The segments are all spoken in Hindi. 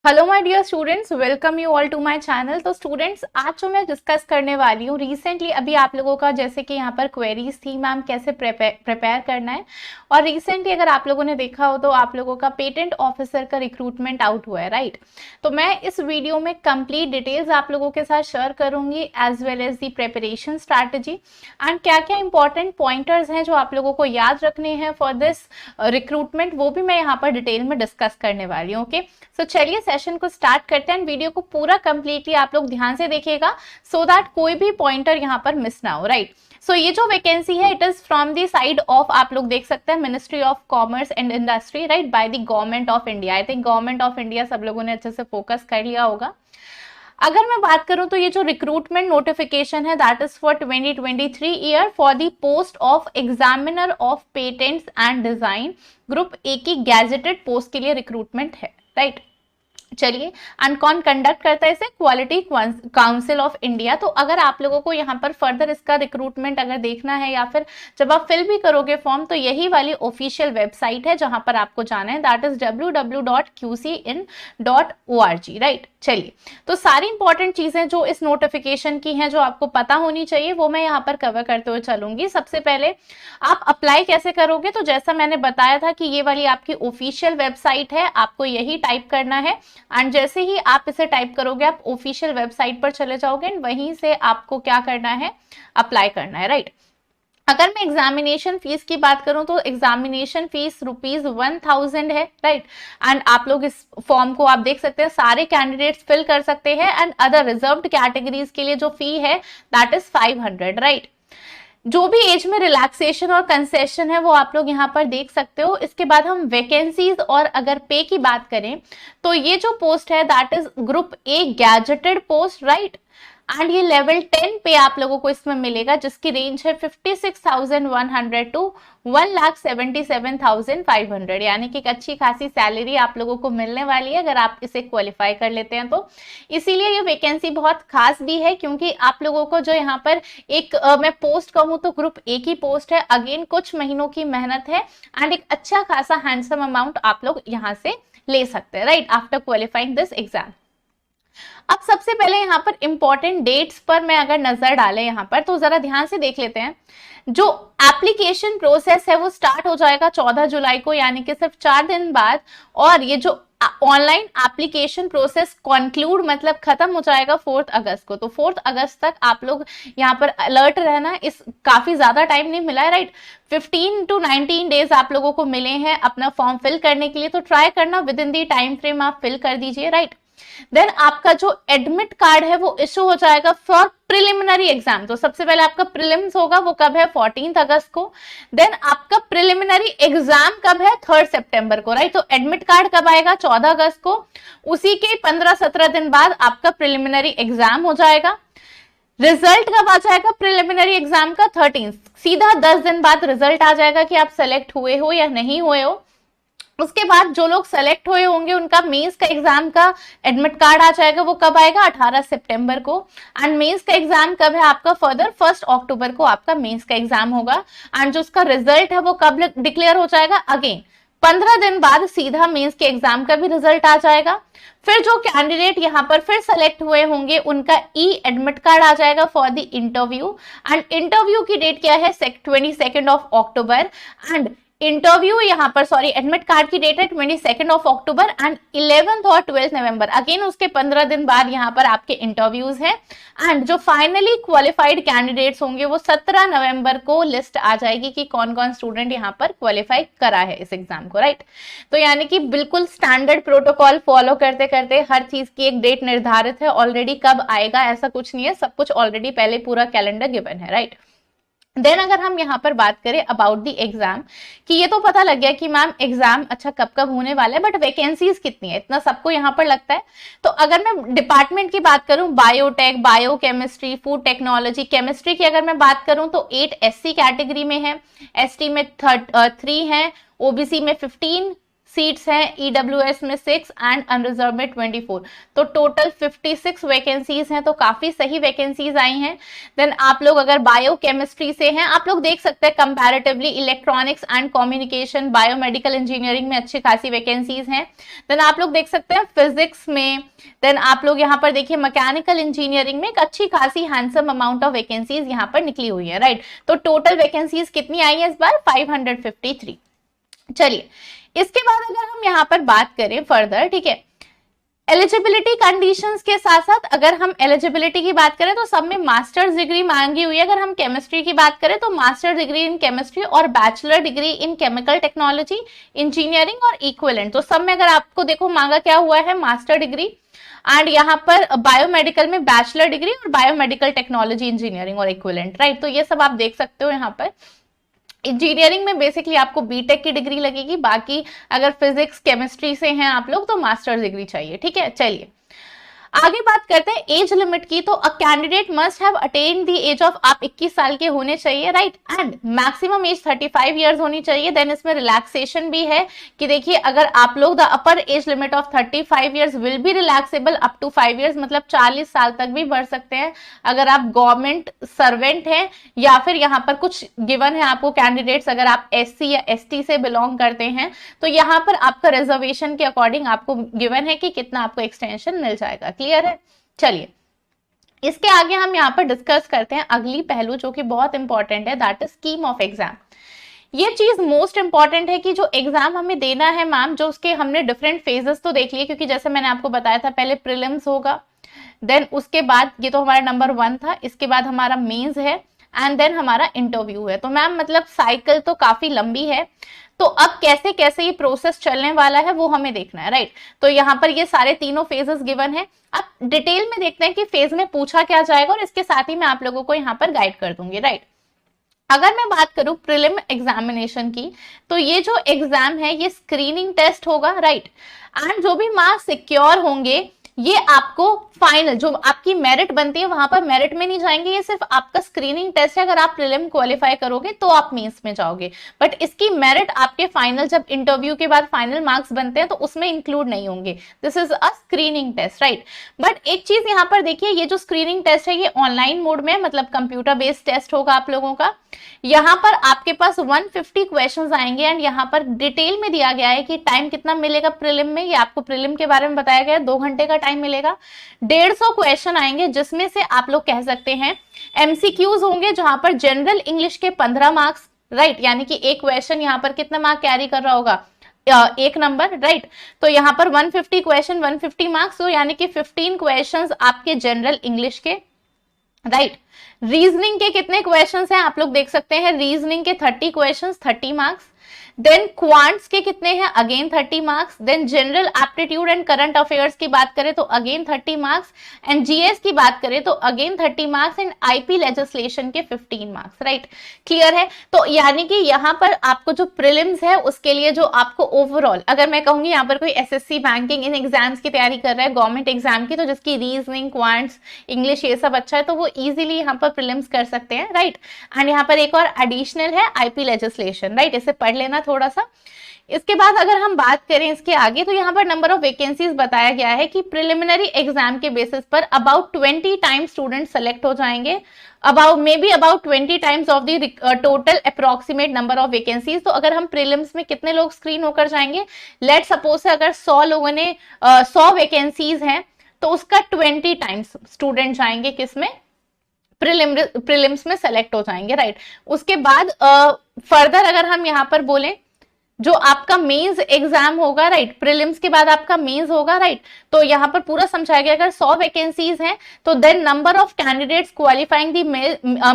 Hello my dear students, welcome you all to my channel. तो स्टूडेंट्स, आज जो मैं डिस्कस करने वाली हूँ, रिसेंटली अभी आप लोगों का जैसे कि यहाँ पर क्वेरीज थी मैम कैसे प्रिपेयर करना है, और रिसेंटली अगर आप लोगों ने देखा हो तो आप लोगों का पेटेंट ऑफिसर का रिक्रूटमेंट आउट हुआ है, राइट। तो मैं इस वीडियो में कंप्लीट डिटेल्स आप लोगों के साथ शेयर करूंगी as well as the preparation strategy and क्या क्या इंपॉर्टेंट पॉइंटर्स हैं जो आप लोगों को याद रखने हैं फॉर दिस रिक्रूटमेंट, वो भी मैं यहाँ पर डिटेल में डिस्कस करने वाली हूँ। ओके, सो चलिए सेशन को स्टार्ट करते हैं। वीडियो को पूरा कंप्लीटली आप लोग ध्यान से देखिएगा सो दैट कोई भी पॉइंटर यहाँ पर मिस ना हो, राइट। सो ये जो वैकेंसी है it is from the side of, आप लोग देख सकते हैं, ministry of commerce and industry, right, by the government of India. I think government of India सब लोगों ने अच्छे से फोकस कर लिया होगा। अगर मैं बात करूं तो ये जो रिक्रूटमेंट नोटिफिकेशन है that is for 2023 year for the post of examiner of patents and design, group A की गैजेटेड पोस्ट के लिए रिक्रूटमेंट है, राइट। चलिए, एंड कौन कंडक्ट करता है इसे? Quality council of India. तो अगर आप लोगों को यहाँ पर फर्दर इसका रिक्रूटमेंट अगर देखना है या फिर जब आप फिल भी करोगे फॉर्म, तो यही वाली ऑफिशियल वेबसाइट है जहां पर आपको जाना है, दैट इज www.qcin.org, राइट। चलिए, तो सारी इंपॉर्टेंट चीजें जो इस नोटिफिकेशन की हैं जो आपको पता होनी चाहिए वो मैं यहाँ पर कवर करते हुए चलूंगी। सबसे पहले आप अप्लाई कैसे करोगे? तो जैसा मैंने बताया था कि ये वाली आपकी ऑफिशियल वेबसाइट है, आपको यही टाइप करना है एंड जैसे ही आप इसे टाइप करोगे आप ऑफिशियल वेबसाइट पर चले जाओगे एंड वहीं से आपको क्या करना है? अप्लाई करना है, राइट। अगर मैं एग्जामिनेशन फीस की बात करूं तो एग्जामिनेशन फीस ₹1000 है, राइट। एंड आप लोग इस फॉर्म को आप देख सकते हैं, सारे कैंडिडेट्स फिल कर सकते हैं एंड अदर रिजर्व्ड कैटेगरीज के लिए जो फी है दैट इज 500, राइट। जो भी एज में रिलैक्सेशन और कंसेशन है वो आप लोग यहाँ पर देख सकते हो। इसके बाद हम वैकेंसीज और अगर पे की बात करें तो ये जो पोस्ट है that is group A gazetted post, right. And ये लेवल 10 पे आप लोगों को इसमें मिलेगा जिसकी रेंज है 56,100 टू 1,77,500, यानी कि एक अच्छी खासी सैलरी आप लोगों को मिलने वाली है अगर आप इसे क्वालिफाई कर लेते हैं तो। इसीलिए ये वैकेंसी बहुत खास भी है क्योंकि आप लोगों को जो यहाँ पर एक मैं पोस्ट कहूँ तो ग्रुप ए की पोस्ट है, अगेन कुछ महीनों की मेहनत है एंड एक अच्छा खासा हैंडसम अमाउंट आप लोग यहाँ से ले सकते हैं, right, after qualifying this exam. अब सबसे पहले यहाँ पर इंपॉर्टेंट डेट्स पर मैं अगर नजर डालें यहाँ पर तो जरा ध्यान से देख लेते हैं। जो एप्लीकेशन प्रोसेस है वो स्टार्ट हो जाएगा 14 जुलाई को, यानी कि सिर्फ 4 दिन बाद, और ये जो ऑनलाइन एप्लीकेशन प्रोसेस कंक्लूड मतलब खत्म हो जाएगा 4 अगस्त को। तो 4 अगस्त तक आप लोग यहाँ पर अलर्ट रहना, इस काफी ज्यादा टाइम नहीं मिला है, राइट। 15 to 19 डेज आप लोगों को मिले हैं अपना फॉर्म फिल करने के लिए, तो ट्राई करना with in the time frame आप फिल कर दीजिए, राइट। देन आपका जो एडमिट कार्ड है वो इशू हो जाएगा फॉर प्रिलिमिनरी एग्जाम। तो सबसे पहले आपका प्रीलिम्स होगा, वो कब है? 14 अगस्त को। देन आपका प्रिलिमिनरी एग्जाम कब है? 3 सितंबर को, राइट। तो एडमिट कार्ड कब आएगा? 14 अगस्त को। उसी के 15-17 दिन बाद आपका प्रिलिमिनरी एग्जाम हो जाएगा। रिजल्ट कब आ जाएगा प्रिलिमिनरी एग्जाम का? 13। सीधा 10 दिन बाद रिजल्ट आ जाएगा कि आप सेलेक्ट हुए हो या नहीं हुए हो। उसके बाद जो लोग सेलेक्ट हुए होंगे उनका मेंस का एग्जाम का एडमिट कार्ड आ जाएगा, वो कब आएगा? 18 सितंबर को। एंड मेंस का एग्जाम कब है आपका? फर्दर 1 अक्टूबर को आपका मेंस का एग्जाम होगा। एंड जो उसका रिजल्ट है वो कब डिक्लेयर हो जाएगा? अगेन 15 दिन बाद सीधा मेंस के एग्जाम का भी रिजल्ट आ जाएगा। फिर जो कैंडिडेट यहाँ पर फिर सेलेक्ट हुए होंगे उनका ई एडमिट कार्ड आ जाएगा for the interview. And interview की डेट क्या है? 22 अक्टूबर। एंड इंटरव्यू यहाँ पर एडमिट कार्ड की डेट है 22 अक्टूबर एंड 11 और 12 नवंबर। अगेन उसके 15 दिन बाद यहाँ पर आपके इंटरव्यूज हैं। एंड जो फाइनली क्वालिफाइड कैंडिडेट्स होंगे वो 17 नवंबर को लिस्ट आ जाएगी कि कौन कौन स्टूडेंट यहाँ पर क्वालिफाई करा है इस एग्जाम को, राइट। तो यानी कि बिल्कुल स्टैंडर्ड प्रोटोकॉल फॉलो करते करते हर चीज की एक डेट निर्धारित है ऑलरेडी, कब आएगा ऐसा कुछ नहीं है, सब कुछ ऑलरेडी पहले पूरा कैलेंडर गिवन है, राइट। देन अगर हम यहाँ पर बात करें अबाउट द एग्जाम, कि ये तो पता लग गया कि मैम एग्जाम अच्छा कब कब होने वाला है, बट वैकेंसीज कितनी है इतना सबको यहाँ पर लगता है। तो अगर मैं डिपार्टमेंट की बात करूं, biotech, biochemistry, food technology, chemistry की अगर मैं बात करूं तो 8 SC कैटेगरी में है, ST में 3 है, OBC में 15, सीट्स हैं, ईडब्ल्यूएस में 6 एंड अनरिजर्व में 24, तो टोटल 56 वैकेंसीज हैं, तो काफी सही वैकेंसीज आई हैं। देन आप लोग अगर बायोकेमिस्ट्री से हैं, आप लोग देख सकते हैं comparatively electronics and communication, biomedical engineering में अच्छी खासी वैकेंसीज हैं। देन आप लोग देख सकते हैं फिजिक्स में, देन आप लोग यहाँ पर देखिए मैकेनिकल इंजीनियरिंग में एक अच्छी खासी हैंडसम अमाउंट ऑफ वैकेंसीज यहाँ पर निकली हुई है, राइट। तो टोटल वैकेंसीज कितनी आई है इस बार? 553। चलिए इसके बाद अगर हम यहाँ पर बात करें फर्दर, ठीक है, एलिजिबिलिटी कंडीशंस के साथ साथ अगर हम एलिजिबिलिटी की बात करें तो सब में मास्टर्स डिग्री मांगी हुई है। अगर हम केमिस्ट्री की बात करें तो मास्टर डिग्री इन केमिस्ट्री और bachelor degree in chemical technology, engineering और इक्विवेलेंट, तो सब में अगर आपको देखो मांगा क्या हुआ है, मास्टर डिग्री, एंड यहाँ पर बायोमेडिकल में बैचलर डिग्री और बायोमेडिकल टेक्नोलॉजी, इंजीनियरिंग और इक्विवेलेंट, राइट। तो ये सब आप देख सकते हो यहाँ पर। इंजीनियरिंग में बेसिकली आपको बीटेक की डिग्री लगेगी, बाकी अगर फिजिक्स केमिस्ट्री से हैं आप लोग तो मास्टर डिग्री चाहिए, ठीक है। चलिए आगे बात करते हैं एज लिमिट की। तो a candidate must have attend the age of, आप 21 साल के होने चाहिए, right, and maximum age 35 years होनी चाहिए। देन इसमें रिलैक्सेशन भी है कि देखिए अगर आप लोग the upper age limit of 35 years will be relaxable up to 5 years, मतलब 40 साल तक भी बढ़ सकते हैं अगर आप गवर्नमेंट सर्वेंट हैं, या फिर यहाँ पर कुछ गिवन है आपको कैंडिडेट्स अगर आप SC या ST से बिलोंग करते हैं, तो यहाँ पर आपका रिजर्वेशन के अकॉर्डिंग आपको गिवन है कि कितना आपको एक्सटेंशन मिल जाएगा। क्लियर है। चलिए इसके आगे हम यहाँ पर डिस्कस करते हैं अगली पहलू जो कि बहुत इंपॉर्टेंट है, that is scheme of exam. ये चीज मोस्ट इंपॉर्टेंट है कि जो एग्जाम हमें देना है मैम, जो उसके हमने डिफरेंट फेजेस तो देख लिए, क्योंकि जैसे मैंने आपको बताया था पहले प्रीलिम्स होगा, देन उसके बाद ये तो हमारा नंबर 1 था, इसके बाद हमारा मेंस है एंड देन हमारा इंटरव्यू है। तो मैम मतलब साइकिल तो काफी लंबी है, तो अब कैसे कैसे ये प्रोसेस चलने वाला है वो हमें देखना है, राइट। तो यहाँ पर ये सारे तीनों फेजेस गिवन है। अब डिटेल में देखते हैं कि फेज में पूछा क्या जाएगा, और इसके साथ ही मैं आप लोगों को यहाँ पर गाइड कर दूंगी, राइट। अगर मैं बात करूं प्रीलिम एग्जामिनेशन की, तो ये जो एग्जाम है ये स्क्रीनिंग टेस्ट होगा, राइट, एंड जो भी मार्क्स सिक्योर होंगे ये आपको फाइनल जो आपकी मेरिट बनती है वहां पर मेरिट में नहीं जाएंगे, ये सिर्फ आपका स्क्रीनिंग टेस्ट है। अगर आप प्रीलिम क्वालिफाई करोगे तो आप मेंस में जाओगे, बट इसकी मेरिट आपके फाइनल जब इंटरव्यू के बाद फाइनल मार्क्स बनते हैं तो उसमें इंक्लूड नहीं होंगे। This is a screening test, right. But एक चीज यहाँ पर देखिए, ये जो स्क्रीनिंग टेस्ट है ये ऑनलाइन मोड में, मतलब कंप्यूटर बेस्ड टेस्ट होगा आप लोगों का। यहाँ पर आपके पास 150 क्वेश्चंस आएंगे एंड यहाँ पर डिटेल में दिया गया है कि टाइम कितना मिलेगा प्रीलिम में, ये आपको प्रीलिम के बारे में बताया गया है, 2 घंटे का टाइम मिलेगा। 150 क्वेश्चन आएंगे जिसमें से आप लोग कह सकते हैं MCQs होंगे, जहां पर जनरल इंग्लिश के 15 मार्क्स, राइट, यानी कि एक क्वेश्चन यहाँ पर कितना मार्क कैरी कर रहा होगा, 1 नंबर, राइट। तो यहाँ पर 150 क्वेश्चन 150 मार्क्स, तो यानी कि 15 क्वेश्चंस आपके जनरल इंग्लिश के, राइट। रीजनिंग के कितने क्वेश्चंस हैं आप लोग देख सकते हैं, रीजनिंग के 30 क्वेश्चंस 30 मार्क्स। देन क्वांट्स के कितने हैं, again 30 marks. Then general aptitude and current affairs की बात करें तो अगेन 30 मार्क्स, एंड जीएस की बात करें तो again 30 marks, and IP legislation के 15 मार्क्स, राइट। क्लियर है। तो यानी कि यहाँ पर आपको जो प्रीलिम्स है उसके लिए जो आपको ओवरऑल, अगर मैं कहूंगी यहाँ पर कोई एसएससी बैंकिंग इन एग्जाम्स की तैयारी कर रहा है गवर्नमेंट एग्जाम की, तो जिसकी रीजनिंग क्वांट्स इंग्लिश ये सब अच्छा है, तो वो इजिली यहाँ पर प्रीलिम्स कर सकते हैं, राइट। एंड यहाँ पर एक और एडिशनल है आईपी लेजिस्लेशन, राइट, इसे पढ़ लेना थोड़ा सा। इसके बाद अगर हम बात करें इसके आगे, तो यहाँ पर नंबर ऑफ वैकेंसीज बताया गया है कि प्रिलिमिनरी एग्जाम के बेसिस पर अबाउट 20 टाइम्स स्टूडेंट सेलेक्ट हो जाएंगे, about 20 times of the total approximate number of vacancies. तो अगर हम प्रीलिम्स में कितने लोग स्क्रीन होकर जाएंगे, लेट सपोज से अगर 100 लोगों ने 100 वैकेंसीज हैं तो उसका 20 टाइम्स स्टूडेंट जाएंगे किसमें, प्रीलिम्स में सेलेक्ट हो जाएंगे, राइट। उसके बाद फर्दर अगर हम यहाँ पर बोलें जो आपका मेंस एग्जाम होगा, राइट, प्रीलिम्स के बाद आपका मेंस होगा, राइट। तो यहाँ पर पूरा समझाया गया अगर 100 वैकेंसीज हैं तो then number of candidates qualifying the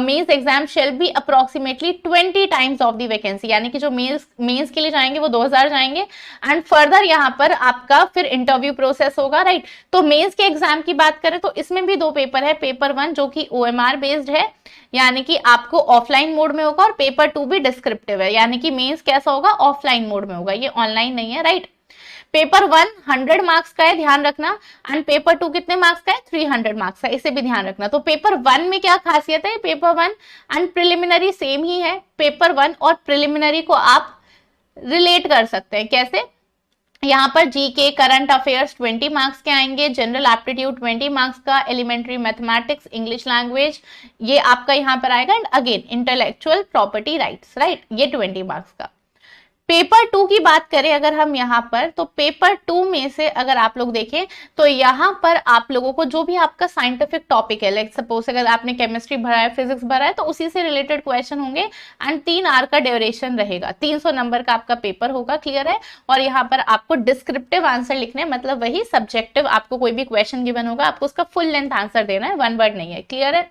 mains exam shall be approximately 20 times of the vacancy, यानी कि जो मेंस के लिए जाएंगे वो 2000 जाएंगे। एंड फर्दर यहाँ पर आपका फिर इंटरव्यू प्रोसेस होगा, राइट। तो मेंस के एग्जाम की बात करें तो इसमें भी 2 पेपर है, पेपर 1 जो कि OMR बेस्ड है, यानी कि आपको ऑफलाइन मोड में होगा, और पेपर 2 भी डिस्क्रिप्टिव है, यानी कि मेंस कैसा होगा, ऑफलाइन मोड में होगा, ये ऑनलाइन नहीं है, राइट। पेपर 1 100 मार्क्स का है, ध्यान रखना, एंड पेपर 2 कितने मार्क्स का है, 300 मार्क्स का, इसे भी ध्यान रखना। तो पेपर 1 में क्या खासियत है, पेपर 1 एंड प्रिलिमिनरी सेम ही है। पेपर 1 और प्रिलिमिनरी को आप रिलेट कर सकते हैं, कैसे, यहाँ पर जीके करंट अफेयर्स 20 मार्क्स के आएंगे, जनरल एप्टीट्यूड 20 मार्क्स का, एलिमेंट्री मैथमेटिक्स, इंग्लिश लैंग्वेज ये आपका यहाँ पर आएगा, and again intellectual property rights, right, ये 20 मार्क्स का। पेपर 2 की बात करें अगर हम यहाँ पर, तो पेपर 2 में से अगर आप लोग देखें तो यहाँ पर आप लोगों को जो भी आपका साइंटिफिक टॉपिक है, लाइक सपोज अगर आपने केमिस्ट्री भरा है, फिजिक्स भरा है, तो उसी से रिलेटेड क्वेश्चन होंगे एंड 3 आवर का ड्यूरेशन रहेगा, 300 नंबर का आपका पेपर होगा, क्लियर है। और यहाँ पर आपको डिस्क्रिप्टिव आंसर लिखने, मतलब वही सब्जेक्टिव, आपको कोई भी क्वेश्चन गिवन होगा, आपको उसका फुल लेंथ आंसर देना है, 1 वर्ड नहीं है, क्लियर है।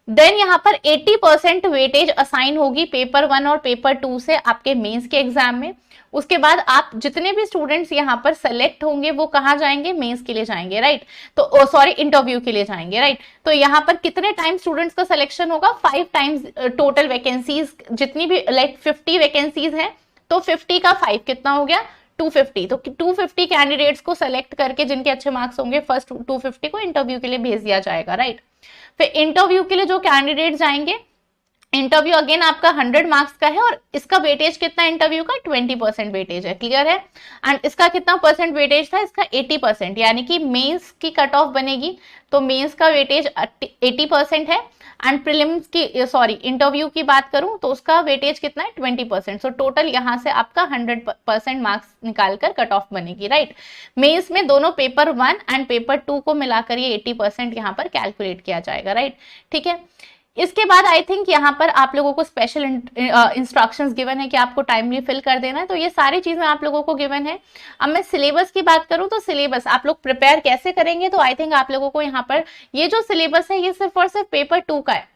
देन यहाँ पर 80% वेटेज असाइन होगी पेपर 1 और पेपर 2 से आपके मेंस के एग्जाम में। उसके बाद आप जितने भी स्टूडेंट्स यहाँ पर सेलेक्ट होंगे वो कहाँ जाएंगे, मेंस के लिए जाएंगे, राइट, तो सॉरी इंटरव्यू के लिए जाएंगे, राइट। तो यहाँ पर कितने टाइम स्टूडेंट्स का सिलेक्शन होगा, 5 टाइम्स टोटल वैकेंसीज, जितनी भी लाइक 50 वैकेंसीज है तो 50 का 5 कितना हो गया, 250। तो 250 कैंडिडेट्स को सेलेक्ट करके जिनके अच्छे मार्क्स होंगे फर्स्ट 250 को इंटरव्यू के लिए भेज दिया जाएगा, राइट। फिर इंटरव्यू के लिए जो कैंडिडेट जाएंगे, इंटरव्यू अगेन आपका 100 मार्क्स का है और इसका वेटेज कितना इंटरव्यू का, 20% वेटेज है, क्लियर है। एंड इसका कितना परसेंट वेटेज था, इसका 80%, यानी कि मेंस की कट ऑफ बनेगी तो मेंस का वेटेज 80% है, एंड प्रीलिम्स की सॉरी इंटरव्यू की बात करूं तो उसका वेटेज कितना है, 20%। सो टोटल यहां से आपका 100% मार्क्स निकालकर कट ऑफ बनेगी, राइट। मेंस में दोनों पेपर 1 एंड पेपर 2 को मिलाकर ये 80% यहाँ पर कैलकुलेट किया जाएगा, राइट, ठीक है। इसके बाद आई थिंक यहाँ पर आप लोगों को स्पेशल इंस्ट्रक्शंस गिवन है कि आपको टाइमली फिल कर देना है, तो ये सारी चीजें आप लोगों को गिवन है। अब मैं सिलेबस की बात करूं तो सिलेबस आप लोग प्रिपेयर कैसे करेंगे, तो आई थिंक आप लोगों को यहाँ पर ये जो सिलेबस है ये सिर्फ और सिर्फ पेपर 2 का है,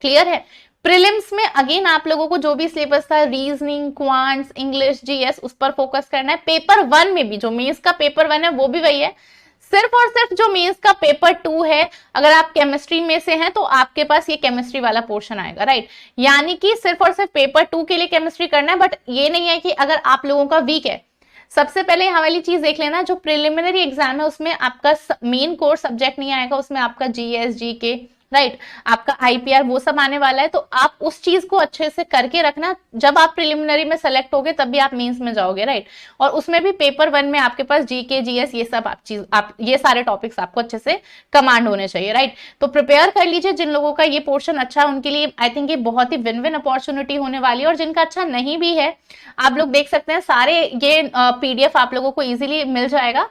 क्लियर है। प्रीलिम्स में अगेन आप लोगों को जो भी सिलेबस था, रीजनिंग, क्वांट्स, इंग्लिश, जीएस, उस पर फोकस करना है। पेपर 1 में भी जो मेंस का पेपर 1 है वो भी वही है, सिर्फ और सिर्फ जो मेंस का पेपर 2 है, अगर आप केमिस्ट्री में से हैं तो आपके पास ये केमिस्ट्री वाला पोर्शन आएगा, राइट। यानी कि सिर्फ और सिर्फ पेपर 2 के लिए केमिस्ट्री करना है, बट ये नहीं है कि अगर आप लोगों का वीक है, सबसे पहले यहाँ वाली चीज देख लेना, जो प्रिलिमिनरी एग्जाम है उसमें आपका मेन कोर सब्जेक्ट नहीं आएगा, उसमें आपका जीएस, जीके, राइट, आपका आईपीआर वो सब आने वाला है, तो आप उस चीज को अच्छे से करके रखना, जब आप प्रिलिमिनरी में सेलेक्ट होगे तब भी आप मेंस में जाओगे, राइट। और उसमें भी पेपर 1 में आपके पास जीके, जीएस ये सब आप ये सारे टॉपिक्स आपको अच्छे से कमांड होने चाहिए, राइट। तो प्रिपेयर कर लीजिए, जिन लोगों का ये पोर्शन अच्छा है उनके लिए आई थिंक ये बहुत ही विन विन अपॉर्चुनिटी होने वाली है, और जिनका अच्छा नहीं भी है आप लोग देख सकते हैं, सारे ये पीडीएफ आप लोगों को इजीली मिल जाएगा,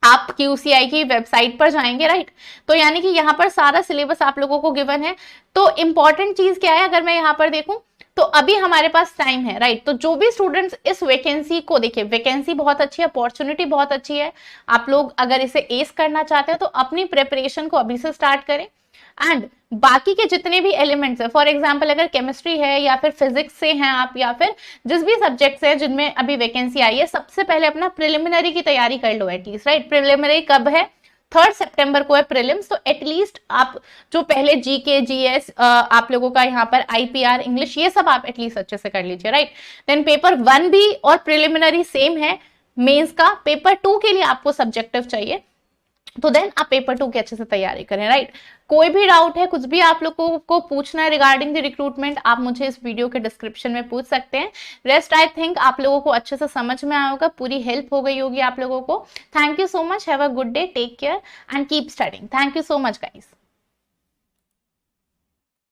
आप QCI की वेबसाइट पर जाएंगे, राइट। तो यानी कि यहाँ पर सारा सिलेबस आप लोगों को गिवन है। तो इंपॉर्टेंट चीज क्या है, अगर मैं यहाँ पर देखूं तो अभी हमारे पास टाइम है, राइट। तो जो भी स्टूडेंट्स इस वैकेंसी को देखिए, वैकेंसी बहुत अच्छी है, अपॉर्चुनिटी बहुत अच्छी है, आप लोग अगर इसे एस करना चाहते हैं तो अपनी प्रिपरेशन को अभी से स्टार्ट करें। एंड बाकी के जितने भी एलिमेंट्स है, फॉर एग्जांपल अगर केमिस्ट्री है या फिर फिजिक्स से हैं आप, या फिर जिस भी सब्जेक्ट्स है जिनमें अभी वैकेंसी आई है, सबसे पहले अपना प्रिलिमिनरी की तैयारी कर लो एटलीस्ट, राइट। प्रिलिमिनरी कब है, 3 सितंबर को है प्रीलिम्स, तो एटलीस्ट आप जो पहले जीके, जीएस, आप लोगों का यहाँ पर आईपीआर, इंग्लिश, ये सब आप एटलीस्ट अच्छे से कर लीजिए, राइट। देन पेपर 1 भी और प्रिलिमिनरी सेम है मेंस का, पेपर 2 के लिए आपको सब्जेक्टिव चाहिए, तो देन आप पेपर 2 की अच्छे से तैयारी करें, राइट। कोई भी डाउट है, कुछ भी आप लोगों को पूछना है रिगार्डिंग द रिक्रूटमेंट, आप मुझे इस वीडियो के डिस्क्रिप्शन में पूछ सकते हैं। रेस्ट आई थिंक आप लोगों को अच्छे से समझ में आया होगा, पूरी हेल्प हो गई होगी आप लोगों को। Thank you so much, have a good day, take care and keep studying. Thank you so much guys.